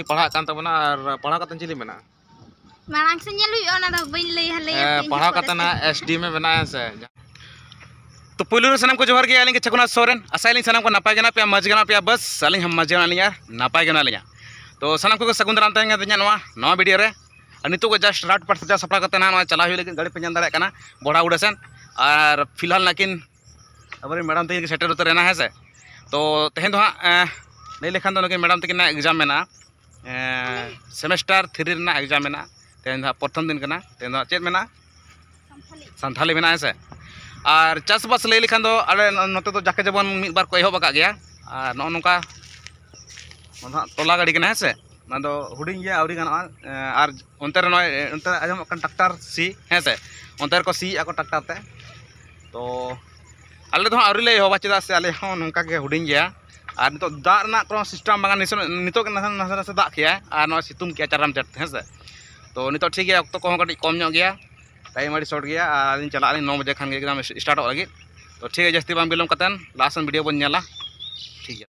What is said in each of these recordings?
पढ़ा कान तबना और पढ़ा कतन चिली मेना मांग से नेलु ओना दो बइन लई हले पढ़ा कतना एसडी में बनाया से। तो पुलुर सनम को जोहर गया के छकुना सोरेन आसाइलिंग सनम को नापाय गना पे मज गना पे बस सालिंग हम मज गना लिया नापाय गना लिया। तो सनम को सगुन दाराम तहन गया नवा वीडियो रे नितो को जस्ट रात पर सजा सपड़ा कते ना चला हुई लेकिन गाड़ी पे जान दाड़े कना बड़ा उड़ेसन और फिलहाल नाकिन अब मैडम तक सेटर उतर है से। तो तेहन दो लई लेखान दो मैडम तक एग्जाम में सेमेस्टर 3 रना एग्जाम में तेहन प्रथम दिन करना तेहन चेत में सानथाली में से। और चाषबास लई लेखान दो आले नोते तो जाके जबन मिद बार को एहब आका गया और नो नोका टोला गाड़ी कना है से ना दो हुडिंग गया आवरी गाना और उनते आजम ट्रैक्टर सी है से उनते को सी आको ट्रैक्टर ते। तो आले तो आवरी ले एहबा चेदा से आले हो नोंका के हुडिंग गया और नितो दाग ना कोनो सिस्टम बागा नितो के नसा दाग किया और नो सितुम किया चाराम चट है से। तो नितो ठीक है अक्तो को कटी कम नो गया टाइम आड़ी शॉर्ट गया और चला 9 बजे खान एग्जाम स्टार्ट लगे। तो ठीक है जस्ती बाम बिलम कतन लास्ट वीडियो बन नेला ठीक है।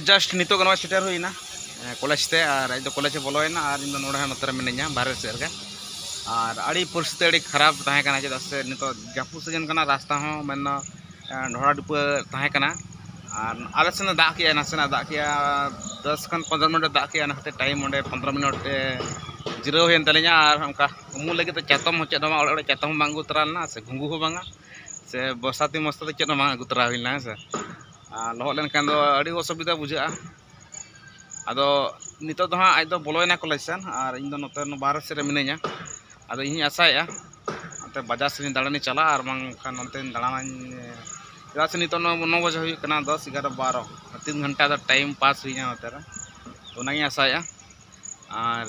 जस्ट नितो गनवा सेटर हुईना कॉलेज ते और आज कॉलेज बोलोना और इन नोड़े नोतर मिनिया बाहर सेर के और आड़ी परिस्थिति आड़ी खराब तहे कना चेदा से नितो जापू सीजन कना रास्ता हो मेन ढोड़ा डुपा तहे कना और आले सेन दाग किया नासेना दाग किया 10 खन 15 मिनट दाग किया ना टाइम ओंडे 15 मिनट जिराव हेन तलिया और उनका उमु लगे तो चातम हो चेदमा ओड़े चातम बांग उतरालना से घुंगू हो बांगा से बरसाती मस्त चेद बांग उतरा हुईना से लहद लेनखान दो अड़ी असुविधा बुझा। अदो नितो दो आज दो बोलोना कॉलेज सेन और इन दो नोते बाहर से मिनिया अदो इन आशाया नोते बाजार से दाड़ानी चला और बांखान नोते दाड़ाना चेदा से नितो 9 बजे हुई कना 10 11 12 3 घंटा दो टाइम पास हुई नोते तो ना आशाया और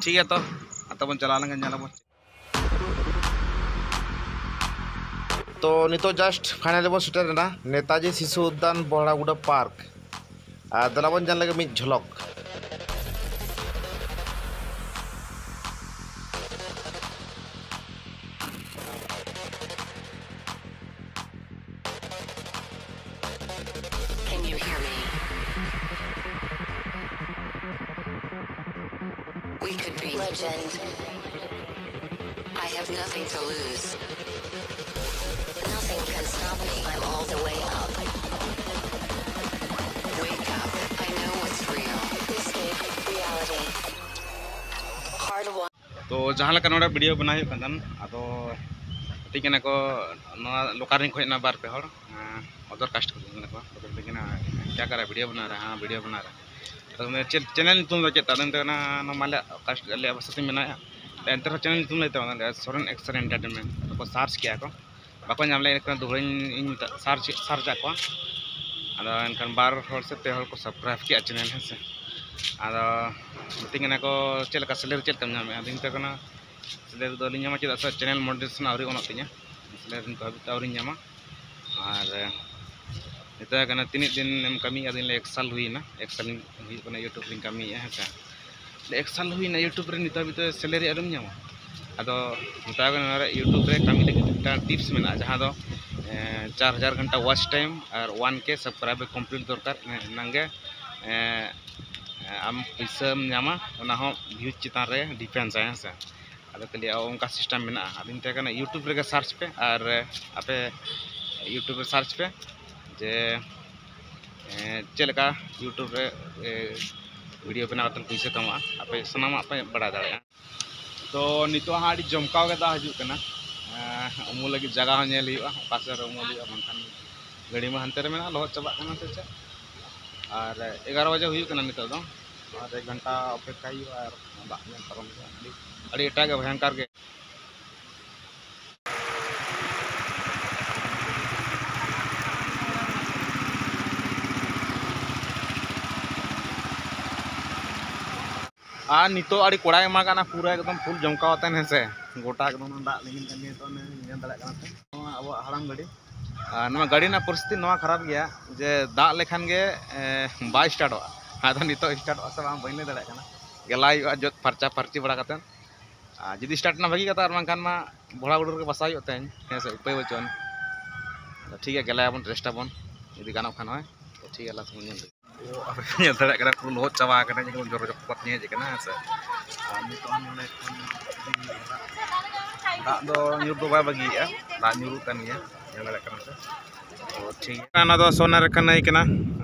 ठीक है। तो बन चला लेंगे नाला तो नितो जस्ट फाइनल बन सेटर ना नेताजी शिशु उद्यान बहड़ागुड़ा पार्क और दलाबन जान लगे मिद झलक। Can you hear me? We could be legend. I have nothing to lose. Nothing can stop me. I'm all the way up. Wake up. I know what's real. Escape reality. Hard one. तो जहाँ लगा नोड़ा video बनाई कंदन अदो तीकना को लोकार खोज ना बार पे हर other caste को को लेकिन क्या कर रहा है वीडियो बना रहा है। हाँ वीडियो बना रहा है तो मैं चैनल तुम लो चेता ना नो माले कास्ट ले बसती बनाया एंतर चैनल तुम लेते हो सोरेन एक्सर एंटरटेनमेंट को सर्च किया को बाको नाम ले दुहरी सर्च को अदो एनखान बार हर से पे हर को सब्सक्राइब किया चैनल है से अदो तीकना को चलका सैलरी चल कम नाम दिन तक ना सैलरी दो लिंग चेदा से चैनल मोनेटाइजेशन आवरी ओना तिया सैलरी को हबी आवरी ᱧᱟᱢᱟ और नितो कना तीन दिन कमी दिन ले 1 साल हुई ना 1 साल हुई कना यूट्यूब लिंग कमी है का 1 साल हुई ना यूट्यूब रे नितो भी तो सैलरी आरम ᱧᱟᱢᱟ अदो नितो कना यूट्यूब रे कमी लगे टिप्स में जहाँ दो 4000 घंटा वॉच टाइम और 1K सब्सक्राइबर कंप्लीट दरकार नंगे आम पैसा ᱧᱟᱢᱟ ओना हो व्यूज चितान रे डिपेंड्स है से अदो कलिया उनका सिस्टम में आदिन ते कना यूट्यूब रे सर्च पे और आपे यूट्यूब रे सर्च पे जे चलका यूट्यूब रे वीडियो बना कतन पैसा कमा आपे सनाम आपे बड़ा दाड़े। तो नितो हाँ जमकाव के दा हजू कना उमु लगी जगह नेल हुआ पासे रे उमु हुआ मनखान गाड़ी में हंते रे मेना लहद चबा कना से चे और 11 बजे हुई कना नितो दो और 1 घंटा अपेक्षा हुआ और दाग में परम अड़ी एटा के भयंकर के और नितो अड़ी कोड़ा एमा काना पूरा एकदम फुल जमकावते हैं से गोटा एकदम दाग लेकिन कमी तो ने दाड़ा काना अब हड़ाम गाड़ी नवा गाड़ी ना परिस्थिति नवा खराब गया जे दाग लेखान गे बाय स्टार्टवा आदो नितो स्टार्ट से बांग बइन दाड़ा काना गेला जो फर्चा फर्ची बड़ा कतन जुदी स्टार्ट ना भागी कथा बांखान मा बड़ा उडर के बसा होते हैं से उपाय बचन तो ठीक है गला बन रेस्ट बन जुदी गानों खान है तो ठीक है लास्ट मुझे ये धड़ा करा पूरा लोट चावा करने जो जोर जोर पत नहीं है से दाग दो nyur do ba bagi ya दाग nyuru kan ya yang ada kan se तो ठीक है ना तो सोना रखना नहीं कना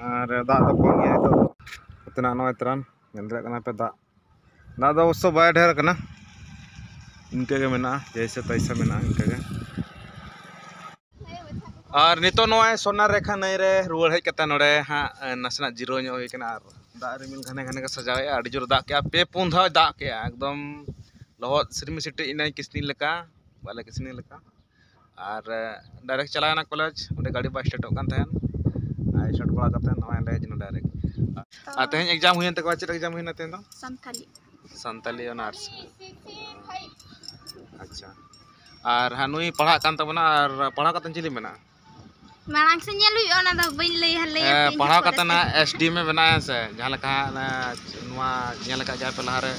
और दाग दो कौन है तो उतना नो इतरान यंत्र कना पे दाग दो उससे बाय ढेर कना इनके के मेना जैसे तैसे मेना इनके के और नितो नोय सोना रेखा नहीं रे रुआड़ हेज कता नोडे हां नसना जीरो नो होई कना दा रिमिल घने घने के सजावे आडी जोर दा के पे पुन धा दा के एकदम लहत सिरमी सिटी इनाय किसनी लेका बाले किसनी लेका और डायरेक्ट चलाना कॉलेज उडे गाड़ी बा स्टार्ट कान थेन आई स्टार्ट बड़ा कते नोय ले जनो डायरेक्ट आ तेन एग्जाम हुइन तक चेक एग्जाम हुइन तेन दो संताली ऑनर्स अच्छा और हानुई पढ़ा कान तबना और पढ़ा कतन चिली मेना मांग से नेलु ओना द बइन लई हले पढ़ा कतना एसडी में बनाया से जहां लका नुआ नेल का जा पहला रे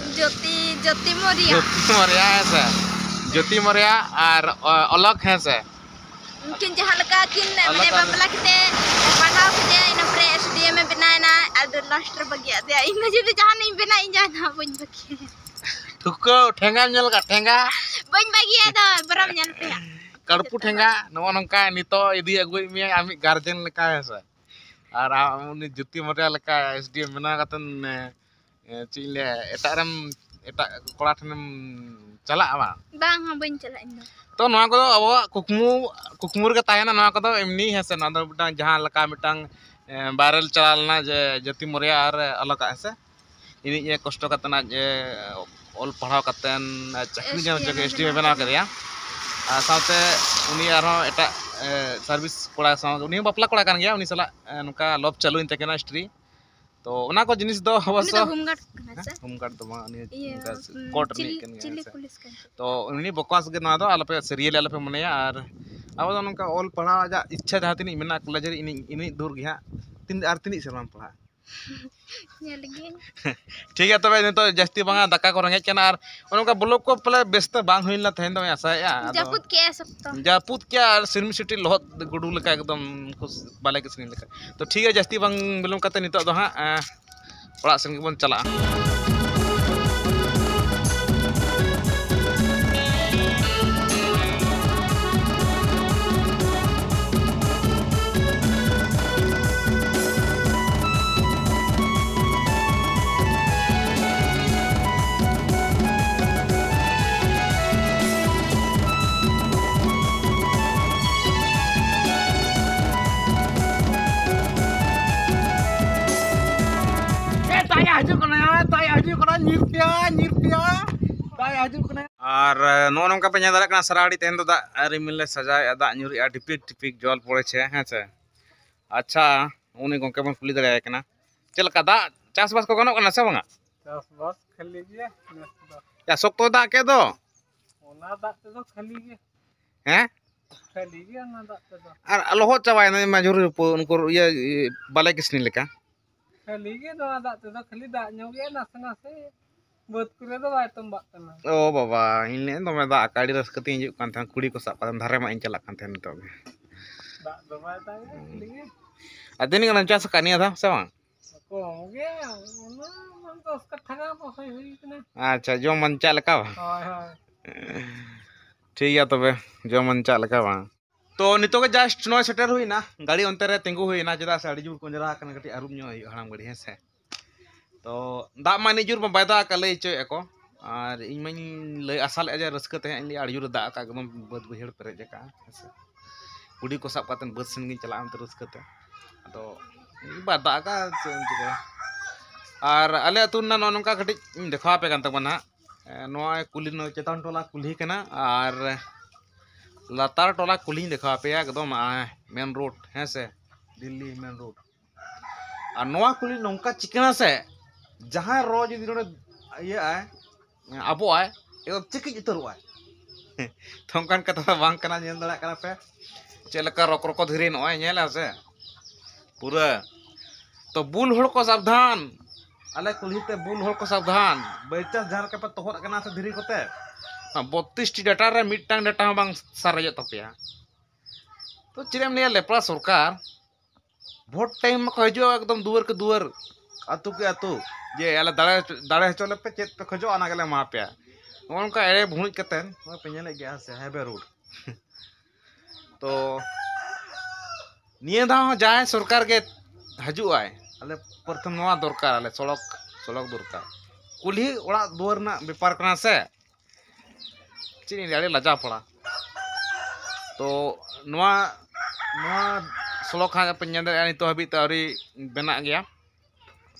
ज्योति मोरिया से ज्योति मोरिया और अलग है से किन जहां लका किन माने बाबला कते पढ़ाओ के इन प्रे एसडी में बनाना अदर लास्टर बगिया दे इन जदि जहां नहीं बना इन जाना बइन बकी ठुको ठेंगा नेल का ठेंगा बइन बगिया द बरम नेल पे कड़पू ठेंगा नो नंका नितो इदी अगुई मी आमी गार्जियन लेका है से और उनी ज्योति मोरिया लेका एसडीएम बना कतन चिले एटारम एटा कोड़ा ठनम चला बांग हम बइन चला इन तो नवा को अब कुकमुर के तायना नवा को एमनी है से ना मिटांग जहां लका मिटांग वायरल चलालना जे ज्योति मोरिया और अलग है से इनी ये कष्ट कतना जे ऑल पढ़ाव कतन चाकरी जगह एसडीएम बना करया साथे उनी आरो एटा सर्विस कोड़ा सा उनी बापला कोड़ा कान गया उनी सला नुका लॉब चालू इन तकेना हिस्ट्री तो उना को जिनिस दो अवश्य होमगार्ड तो उनी कोर्ट में चिली पुलिस का तो उनी बकवास के ना दो आलपे सीरियल आलपे मनेया और अब तो नुका ऑल पढ़ा जा इच्छा जहां तिनी मेना कॉलेज रे इनी दूर गया तीन शर्मा पढ़ा ठीक है तबे तो जस्ती बांगा दका को रंगे केना और उनका ब्लॉक को पले बेस्त बांग होइला थेन दो आशा या जापुत क्या सिरमी सिटी लहत गुडू लेका एकदम खुश बाले किसनी लेका तो ठीक है जस्ती बांग बिलम कते नितो दो हां ओड़ा सेन के बन चला और नो नंका पे दादा कना सराड़ी तेन दा रिमिल सजाए दा ᱧᱩᱨᱤ टिपिक टिपिक जल पड़े छे हैं से अच्छा उनी गोंके बन कुली दरे कना चलका दा चास बास को गनो कना से बांगा चास बास खाली गे या सोक्तो दा के दो ओना दा ते दो खाली गे हैं खाली गे ना दा ते दो और लोहो चबाय न मजूर उनको ये बाले किसनी लेका खाली गे दो दा ते दो खाली दा ᱧᱚᱜ गे नासना से बहुत करे दो बाय तुम बात करना ओ बाबा इने तो मैं दा काड़ी रसकती हिजुक कान थान कुड़ी को साप कान धारे मा इन चला कान थान तो दा दो बाय ता खाली गे अदिन कना चास कानिया था से बांग को गे ओना मन तो उसका ठगा तो होई कना अच्छा जो मन चा लका हाय हाय ठीक है तबे जो मन चा लका बा तो नितो के जस्ट नो सेटर हुई ना गाड़ी अंते रे तिंगु हुई ना जदा से अड़ी जुर कोंजरा कन गटी अरुम नो हड़ाम गड़ी है से तो दा माने जुर में बायदा का लई चो एको और इन मन लई असल अजे रस्कते हैं इन अड़ी जुर दा का एकदम बद बहेड़ पेरेज का से कुड़ी को सब कातन बस सिन गिन चला अंतर रस्कते तो बादा का चिके और अले अतुन ना नोनका गटी देखा पे कान तबना नोआ कुली नो चेतन टोला कुली कना और लातार टोला कुली देखा पे एकदम मेन रोड है से दिल्ली मेन रोड और नोआ कुली नोंका चिकना से जहां रोज यदि ये आए अब आए एकदम चिकी उतरु आए तो उनकान कथा बांग कना नेल दड़ा कना पे चेलका रोक रोक धीरे नोय नेल से पूरा तो बुल होड़ को सावधान अले कुली ते बुल होड़ को सावधान बैचा जहां के पे तोहर कना से धीरे कोते 32 डाटा रे मिटटांग डाटा हूं बांग सारेजो तपेया तो चिरेम ने लेपड़ा सरकार भोट टाइम में हजो एकदम दुआर के दुआर आतु के आतु जे आले दाड़े हचो पे चेत पे खजो आना गेले मा पे उनका एड़े भुणिज कतेन पे नेले गया से हेबे रोड तो निये दा जाए सरकार के हजू आए आले प्रथम नवा दरकार आले सड़क दरकार कुली ओड़ा दुआर ना व्यापार कना से चिनी आड़े लजा पड़ा तो नवा सड़क हाँ पे नित हबी आवरी बना गया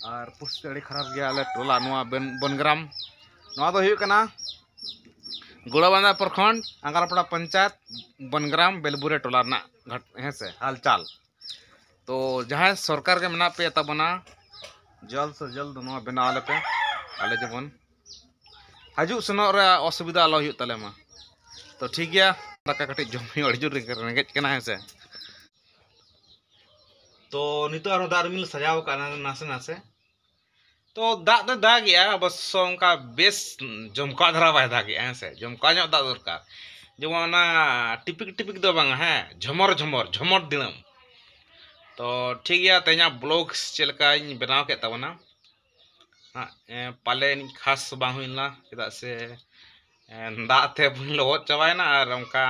और पुष्टि अड़ी खराब गया आले टोला नवा बनग्राम नवा तो हुई कना गोड़ाबांधा प्रखंड आंगारपड़ा पंचायत बनग्राम बेलबुरे टोला घट है से हालचाल तो जहाँ सरकार के मना पे तबना जल्द से जल्द नवा बना आले पे आले जबन हजू सनो रे असुविधा आलो हुई तले मा तो ठीक गया दाका कटी जमी अड़ी जोर रेंगेज कना है से तो नितो आरो दारमिल सजाव का नासे नासे तो दाग दाग गया बस उनका बेस जमका धरा बाय दाग गया से जमका ᱧᱚᱜ दाग दरकार जेमन टिपिक टिपिक दो बांग है झमर झमर झमर दिनम तो ठीक गया तेना ब्लॉग चलका बनाव के तबना पाले खास बांग हुइना चेदा से दाग ते बुन लहत चाबायना और उनका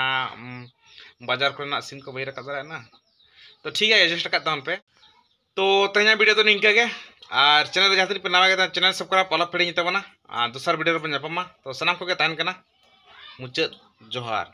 बाजार करना सीन को बैर का ना तो ठीक है एडजस्ट करता हूं पे तो तेना वीडियो तो निंका के और चैनल जहाँ पे नवा गया चैनल सब्सक्राइब आलो पेड़ी तबना दूसरा वीडियो पे तो सनाम को के तान कना मुचाद जोहार।